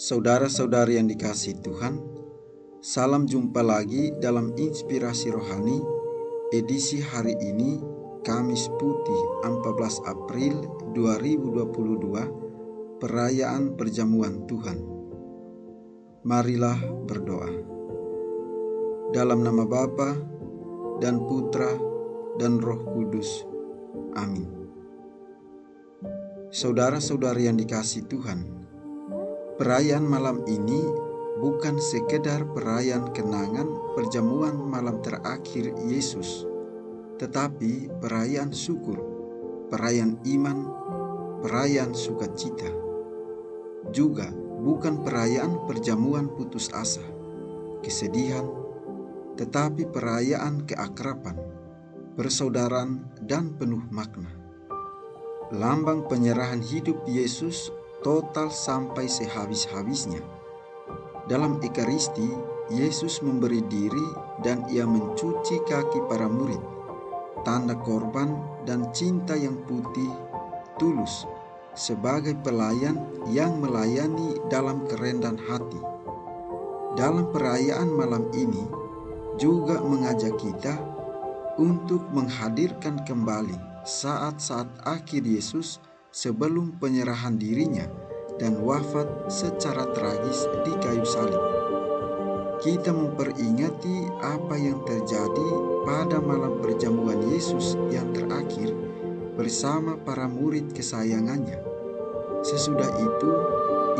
Saudara-saudari yang dikasihi Tuhan, salam jumpa lagi dalam Inspirasi Rohani edisi hari ini, Kamis Putih 14 April 2022, perayaan perjamuan Tuhan. Marilah berdoa. Dalam nama Bapa dan Putra dan Roh Kudus. Amin. Saudara-saudari yang dikasihi Tuhan, perayaan malam ini bukan sekedar perayaan kenangan perjamuan malam terakhir Yesus, tetapi perayaan syukur, perayaan iman, perayaan sukacita. Juga bukan perayaan perjamuan putus asa, kesedihan, tetapi perayaan keakraban, persaudaraan, dan penuh makna. Lambang penyerahan hidup Yesus total sampai sehabis-habisnya. Dalam Ekaristi, Yesus memberi diri dan Ia mencuci kaki para murid, tanda korban dan cinta yang putih, tulus, sebagai pelayan yang melayani dalam kerendahan hati. Dalam perayaan malam ini juga mengajak kita untuk menghadirkan kembali saat-saat akhir Yesus sebelum penyerahan dirinya dan wafat secara tragis di kayu salib. Kita memperingati apa yang terjadi pada malam perjamuan Yesus yang terakhir bersama para murid kesayangannya. Sesudah itu,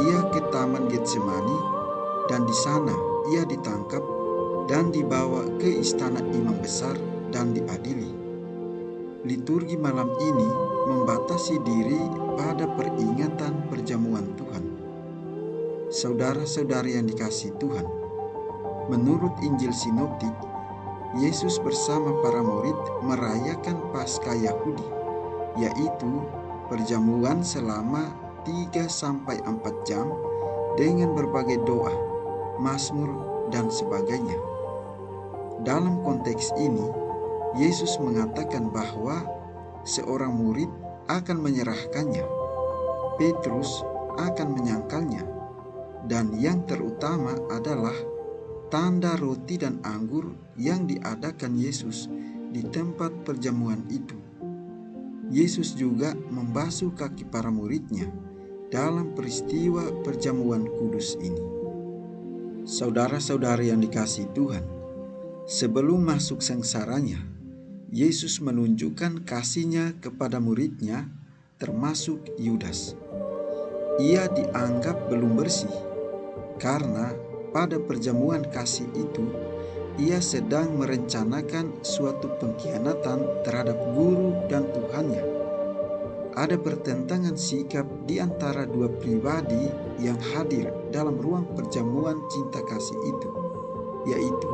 Ia ke Taman Getsemani dan di sana Ia ditangkap dan dibawa ke istana imam besar dan diadili. Liturgi malam ini membatasi diri pada peringatan perjamuan Tuhan. Saudara-saudari yang dikasihi Tuhan, menurut Injil Sinoptik, Yesus bersama para murid merayakan Paskah Yahudi, yaitu perjamuan selama 3-4 jam dengan berbagai doa, mazmur, dan sebagainya. Dalam konteks ini, Yesus mengatakan bahwa seorang murid akan menyerahkannya, Petrus akan menyangkalnya, dan yang terutama adalah tanda roti dan anggur yang diadakan Yesus di tempat perjamuan itu. Yesus juga membasuh kaki para muridnya dalam peristiwa perjamuan kudus ini. Saudara-saudari yang dikasihi Tuhan, sebelum masuk sengsaranya, Yesus menunjukkan kasih-Nya kepada muridnya, termasuk Yudas. Ia dianggap belum bersih, karena pada perjamuan kasih itu, ia sedang merencanakan suatu pengkhianatan terhadap guru dan Tuhannya. Ada pertentangan sikap di antara dua pribadi yang hadir dalam ruang perjamuan cinta kasih itu, yaitu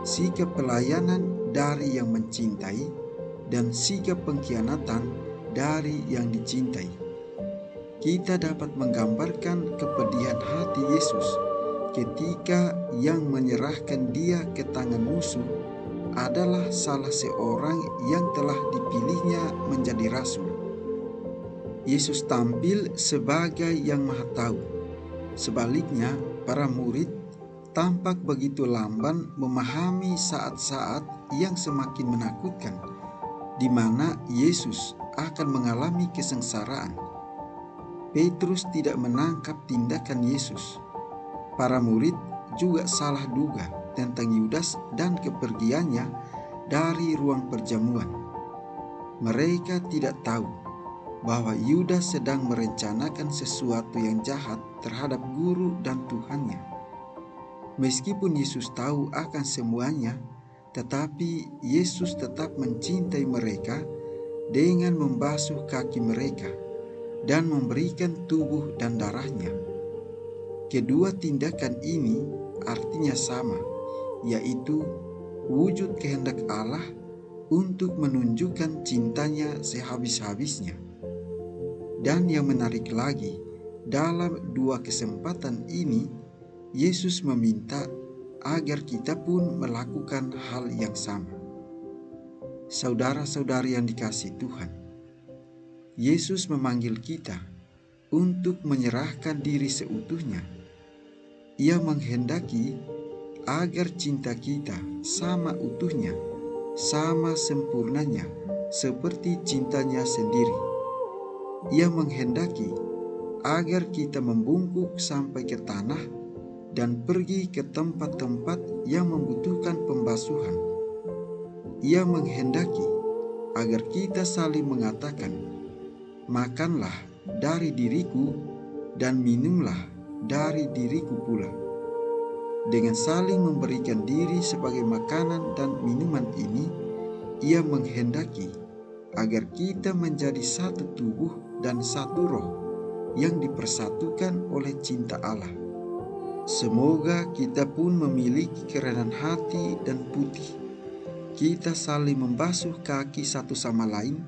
sikap pelayanan dari yang mencintai dan sikap pengkhianatan dari yang dicintai. Kita dapat menggambarkan kepedihan hati Yesus ketika yang menyerahkan Dia ke tangan musuh adalah salah seorang yang telah dipilihnya menjadi rasul. Yesus tampil sebagai yang Maha Tahu. Sebaliknya, para murid tampak begitu lamban memahami saat-saat yang semakin menakutkan, di mana Yesus akan mengalami kesengsaraan. Petrus tidak menangkap tindakan Yesus. Para murid juga salah duga tentang Yudas dan kepergiannya dari ruang perjamuan. Mereka tidak tahu bahwa Yudas sedang merencanakan sesuatu yang jahat terhadap guru dan Tuhannya. Meskipun Yesus tahu akan semuanya, tetapi Yesus tetap mencintai mereka dengan membasuh kaki mereka dan memberikan tubuh dan darahnya. Kedua tindakan ini artinya sama, yaitu wujud kehendak Allah untuk menunjukkan cintanya sehabis-habisnya. Dan yang menarik lagi, dalam dua kesempatan ini, Yesus meminta agar kita pun melakukan hal yang sama. Saudara-saudari yang dikasihi Tuhan, Yesus memanggil kita untuk menyerahkan diri seutuhnya Ia menghendaki agar cinta kita sama utuhnya, sama sempurnanya, seperti cintanya sendiri. Ia menghendaki agar kita membungkuk sampai ke tanah dan pergi ke tempat-tempat yang membutuhkan pembasuhan. Ia menghendaki agar kita saling mengatakan, "Makanlah dari diriku dan minumlah dari diriku pula." Dengan saling memberikan diri sebagai makanan dan minuman ini, ia menghendaki agar kita menjadi satu tubuh dan satu roh yang dipersatukan oleh cinta Allah. Semoga kita pun memiliki kerendahan hati dan putih. Kita saling membasuh kaki satu sama lain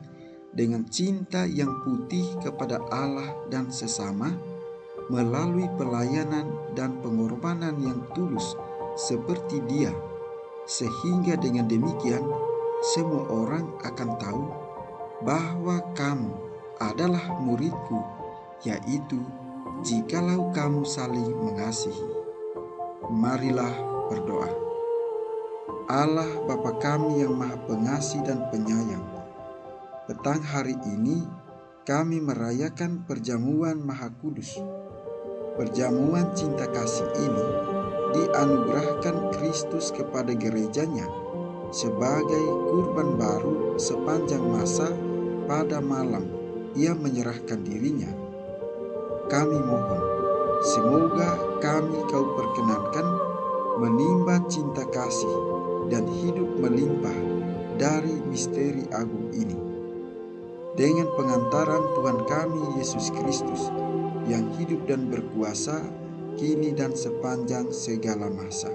dengan cinta yang putih kepada Allah dan sesama, melalui pelayanan dan pengorbanan yang tulus seperti Dia, sehingga dengan demikian semua orang akan tahu bahwa kamu adalah muridku, yaitu jikalau kamu saling mengasihi. Marilah berdoa. Allah Bapa kami yang Maha Pengasih dan Penyayang, petang hari ini kami merayakan perjamuan Maha Kudus. Perjamuan cinta kasih ini dianugerahkan Kristus kepada gerejanya sebagai kurban baru sepanjang masa pada malam Ia menyerahkan dirinya. Kami mohon, semoga kami Kau perkenankan menimba cinta kasih dan hidup melimpah dari misteri agung ini. Dengan pengantaran Tuhan kami Yesus Kristus yang hidup dan berkuasa kini dan sepanjang segala masa.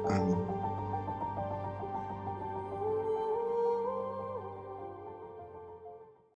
Amin.